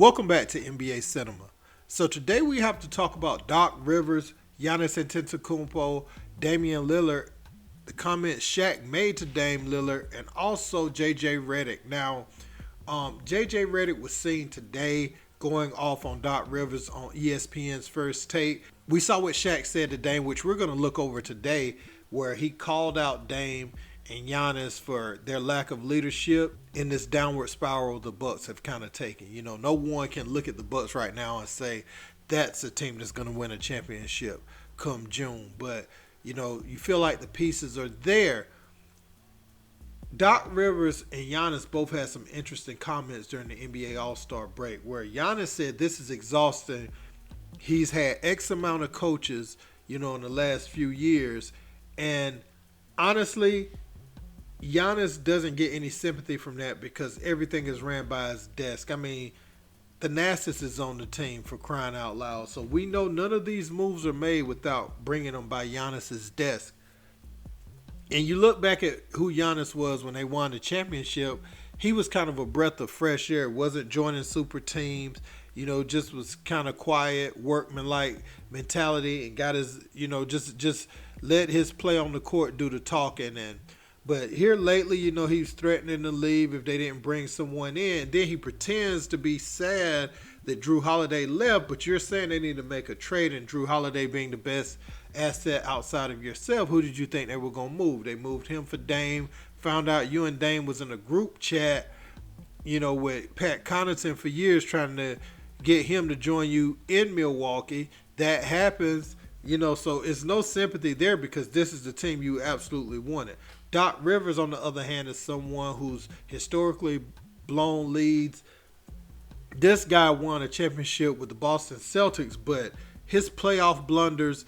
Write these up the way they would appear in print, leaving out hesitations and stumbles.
Welcome back to NBA Cinema. So today we have to talk about Doc Rivers, Giannis Antetokounmpo, Damian Lillard, the comments Shaq made to Dame Lillard, and also J.J. Redick. Now, J.J. Redick was seen today going off on Doc Rivers on ESPN's First Take. We saw what Shaq said to Dame, which we're going to look over today, where he called out Dame and Giannis for their lack of leadership in this downward spiral the Bucks have kind of taken. You know, no one can look at the Bucks right now and say that's a team that's going to win a championship come June. But, you know, you feel like the pieces are there. Doc Rivers and Giannis both had some interesting comments during the NBA All-Star break where Giannis said this is exhausting. He's had X amount of coaches, you know, in the last few years. And honestly, Giannis doesn't get any sympathy from that because everything is ran by his desk. I mean, Thanasis is on the team, for crying out loud. So we know none of these moves are made without bringing them by Giannis's desk. And you look back at who Giannis was when they won the championship, he was kind of a breath of fresh air. Wasn't joining super teams, you know, just was kind of quiet, workman-like mentality, and got his, you know, just let his play on the court do the talking. But here lately, you know, he was threatening to leave if they didn't bring someone in. Then he pretends to be sad that Drew Holiday left, but you're saying they need to make a trade, and Drew Holiday being the best asset outside of yourself, who did you think they were going to move? They moved him for Dame, found out you and Dame was in a group chat, you know, with Pat Connaughton for years trying to get him to join you in Milwaukee. That happens, you know, so it's no sympathy there because this is the team you absolutely wanted. Doc Rivers, on the other hand, is someone who's historically blown leads. This guy won a championship with the Boston Celtics, but his playoff blunders,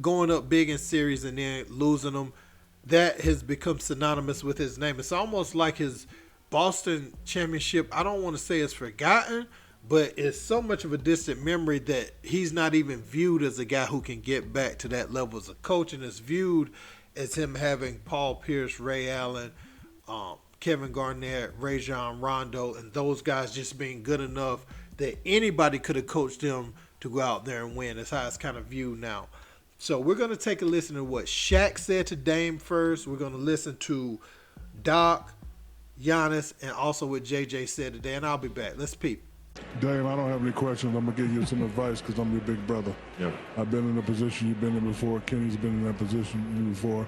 going up big in series and then losing them, that has become synonymous with his name. It's almost like his Boston championship, I don't want to say it's forgotten, but it's so much of a distant memory that he's not even viewed as a guy who can get back to that level as a coach, and is viewed as him having Paul Pierce, Ray Allen, Kevin Garnett, Rajon Rondo, and those guys just being good enough that anybody could have coached them to go out there and win. That's how it's kind of viewed now. So we're going to take a listen to what Shaq said to Dame first. We're going to listen to Doc, Giannis, and also what JJ said today, and I'll be back. Let's peep. Dame, I don't have any questions. I'm going to give you some advice because I'm your big brother. Yep. I've been in the position you've been in before. Kenny's been in that position before.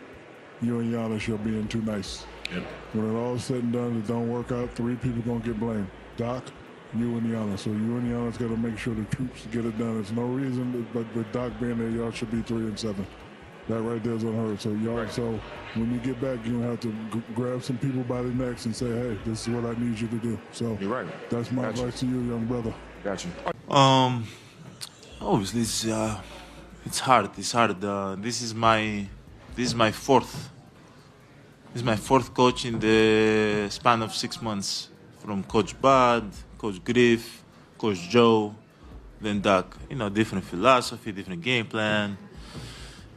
You and Giannis, you're being too nice. Yep. When it all is said and done, it don't work out, three people going to get blamed. Doc, you and Giannis. So you and Giannis got to make sure the troops get it done. There's no reason, but with Doc being there, y'all should be 3-7. That right there is unheard. So y'all, right. So when you get back, you're going to have to grab some people by the necks and say, hey, this is what I need you to do. So you're right. That's my advice to you, young brother. Got you. Obviously, it's hard. It's hard. This is my fourth. This is my fourth coach in the span of 6 months. From Coach Bud, Coach Griff, Coach Joe, then Doc. You know, different philosophy, different game plan.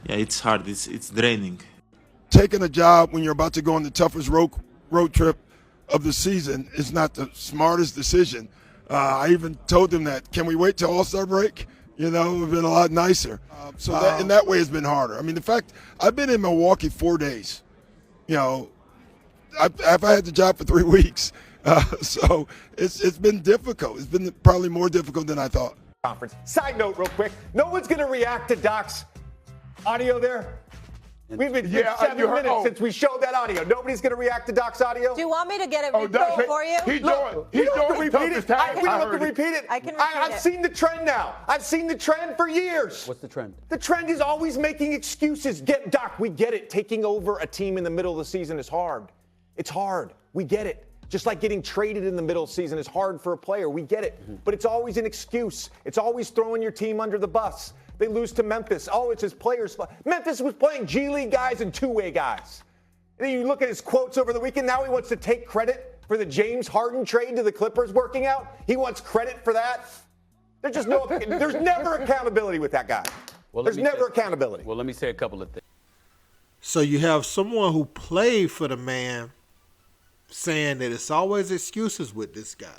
Yeah, it's hard. It's draining. Taking a job when you're about to go on the toughest road trip of the season is not the smartest decision. I even told them that. Can we wait till All-Star break? You know, it would have been a lot nicer. So that, in that way, it's been harder. I mean, the fact I've been in Milwaukee 4 days. You know, I've had the job for 3 weeks. So it's been difficult. It's been probably more difficult than I thought. Conference. Side note, real quick. No one's going to react to Doc's audio there. We've been 7 minutes since we showed that audio. Nobody's going to react to Doc's audio. Do you want me to get it repeated for you? We don't have to repeat it. I can repeat it. I've seen the trend now. I've seen the trend for years. What's the trend? The trend is always making excuses. Doc, we get it. Taking over a team in the middle of the season is hard. It's hard. We get it. Just like getting traded in the middle of the season is hard for a player. We get it. But it's always an excuse. It's always throwing your team under the bus. They lose to Memphis. Oh, it's his players' fault. Memphis was playing G League guys and two-way guys. And then you look at his quotes over the weekend. Now he wants to take credit for the James Harden trade to the Clippers working out. He wants credit for that. There's never accountability with that guy. Well, there's never accountability. Well, let me say a couple of things. So you have someone who played for the man saying that it's always excuses with this guy.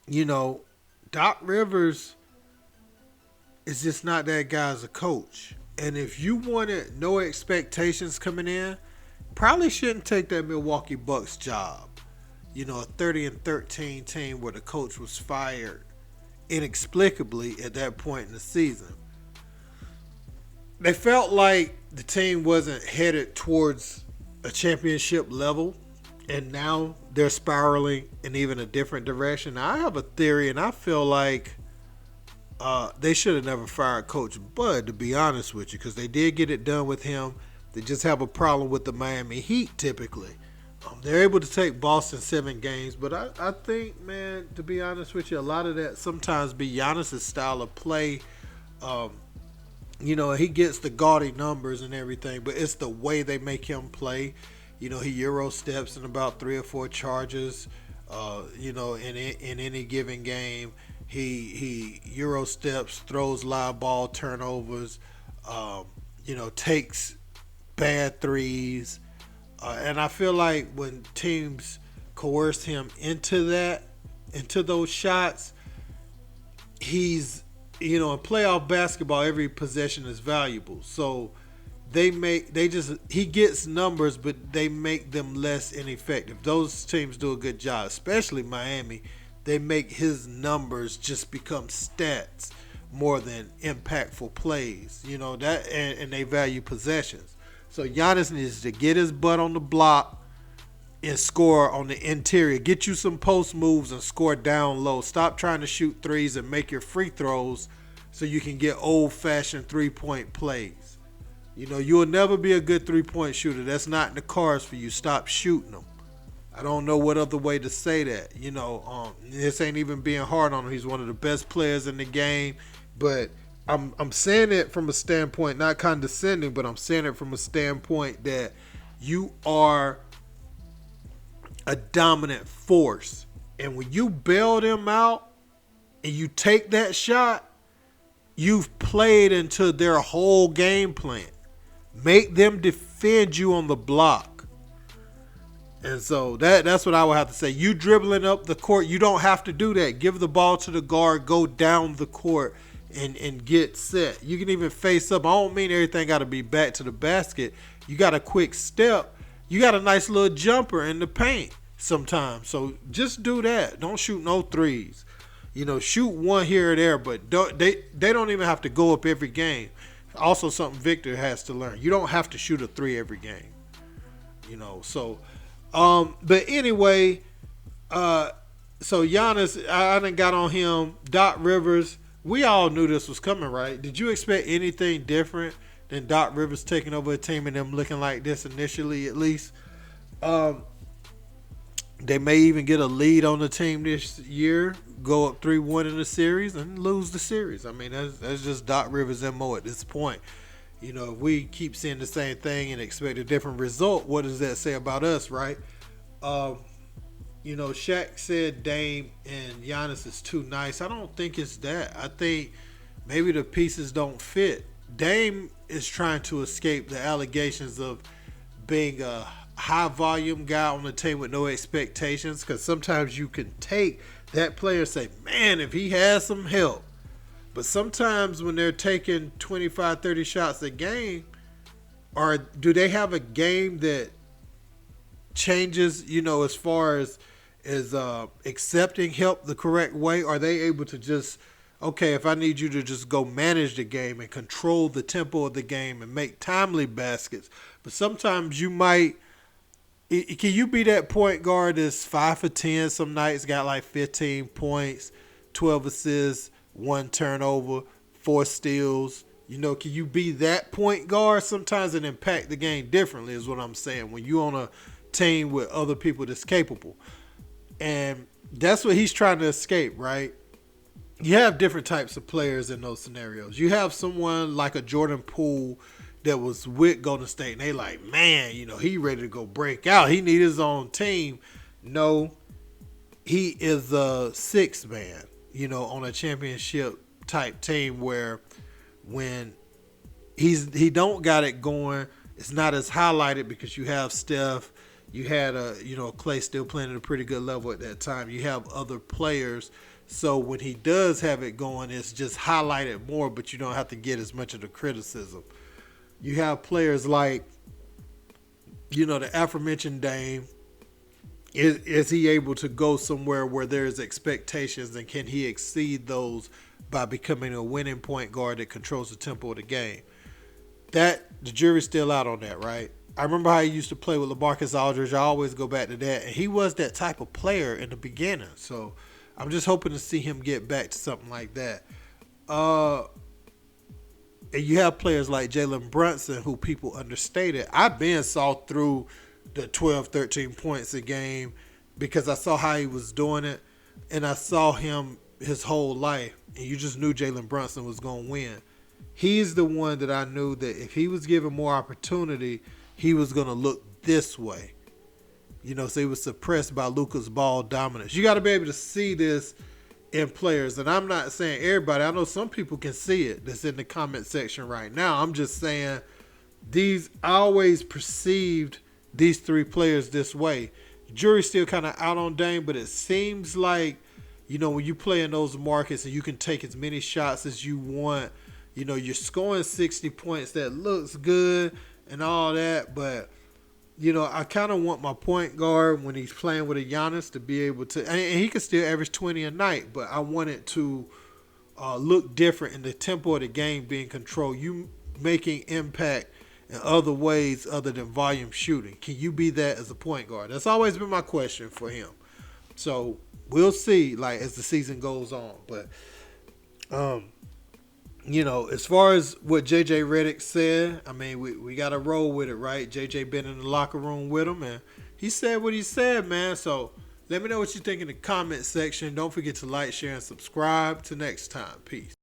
you know, Doc Rivers is just not that guy as a coach. And if you wanted no expectations coming in, probably shouldn't take that Milwaukee Bucks job. You know, a 30-13 team where the coach was fired inexplicably at that point in the season. They felt like the team wasn't headed towards a championship level, and now they're spiraling in even a different direction. Now, I have a theory, and I feel like they should have never fired Coach Bud, to be honest with you, because they did get it done with him. They just have a problem with the Miami Heat typically. They're able to take Boston 7 games, but I think, man, to be honest with you, a lot of that sometimes be Giannis' style of play. You know, he gets the gaudy numbers and everything, but it's the way they make him play. You know, he Euro steps in about 3 or 4 charges, you know, in any given game. He Euro steps, throws live ball turnovers, you know, takes bad threes. And I feel like when teams coerce him into those shots, he's, you know, in playoff basketball, every possession is valuable. So he gets numbers, but they make them less ineffective. Those teams do a good job, especially Miami. They make his numbers just become stats more than impactful plays. You know, that, and they value possessions. So Giannis needs to get his butt on the block and score on the interior. Get you some post moves and score down low. Stop trying to shoot threes and make your free throws so you can get old-fashioned three-point plays. You know, you will never be a good three-point shooter. That's not in the cards for you. Stop shooting them. I don't know what other way to say that. You know, this ain't even being hard on him. He's one of the best players in the game. But I'm saying it from a standpoint, not condescending, but I'm saying it from a standpoint that you are a dominant force. And when you bail them out and you take that shot, you've played into their whole game plan. Make them defend you on the block. And so that's what I would have to say. You dribbling up the court, you don't have to do that. Give the ball to the guard, go down the court, and get set. You can even face up. I don't mean everything got to be back to the basket. You got a quick step. You got a nice little jumper in the paint sometimes. So just do that. Don't shoot no threes. You know, shoot one here or there, but they don't even have to go up every game. Also something Victor has to learn. You don't have to shoot a 3 every game. You know, so but anyway, so Giannis, I done got on him. Doc Rivers, we all knew this was coming, right? Did you expect anything different than Doc Rivers taking over a team and them looking like this initially, at least? They may even get a lead on the team this year, go up 3-1 in the series, and lose the series. I mean, that's just Doc Rivers' MO at this point. You know, if we keep seeing the same thing and expect a different result, what does that say about us, right? You know, Shaq said Dame and Giannis is too nice. I don't think it's that. I think maybe the pieces don't fit. Dame is trying to escape the allegations of being a high-volume guy on the team with no expectations, because sometimes you can take that player and say, man, if he has some help. But sometimes when they're taking 25, 30 shots a game, or do they have a game that changes, you know, as far as accepting help the correct way? Are they able to just, okay, if I need you to just go manage the game and control the tempo of the game and make timely baskets? But sometimes you might, can you be that point guard that's 5 for 10 some nights, got like 15 points, 12 assists, 1 turnover, 4 steals? You know, can you be that point guard sometimes and impact the game differently is what I'm saying, when you're on a team with other people that's capable. And that's what he's trying to escape, right? You have different types of players in those scenarios. You have someone like a Jordan Poole that was with Golden State, and they like, man, you know, he ready to go break out. He need his own team. No, he is a sixth man, you know, on a championship type team where when he don't got it going, it's not as highlighted because you have Steph. You had Clay still playing at a pretty good level at that time. You have other players. So when he does have it going, it's just highlighted more, but you don't have to get as much of the criticism. You have players like, the aforementioned Dame. Is he able to go somewhere where there's expectations, and can he exceed those by becoming a winning point guard that controls the tempo of the game? The jury's still out on that, right? I remember how he used to play with LaMarcus Aldridge. I always go back to that. And he was that type of player in the beginning. So I'm just hoping to see him get back to something like that. And you have players like Jalen Brunson, who people understated. I've been saw through the 12, 13 points a game because I saw how he was doing it. And I saw him his whole life. And you just knew Jalen Brunson was going to win. He's the one that I knew that if he was given more opportunity, he was going to look this way. So he was suppressed by Luka's ball dominance. You got to be able to see this in players. And I'm not saying everybody. I know some people can see it that's in the comment section right now. I'm just saying I always perceived these three players this way. The jury's still kind of out on Dame, but it seems like, when you play in those markets and you can take as many shots as you want, you're scoring 60 points. That looks good and all that, but I kind of want my point guard when he's playing with a Giannis to be able to, and he can still average 20 a night, but I want it to look different in the tempo of the game being controlled. You making impact in other ways other than volume shooting. Can you be that as a point guard? That's always been my question for him. So we'll see, as the season goes on. But, as far as what J.J. Redick said, I mean, we got to roll with it, right? J.J. been in the locker room with him, and he said what he said, man. So let me know what you think in the comment section. Don't forget to like, share, and subscribe. Till next time. Peace.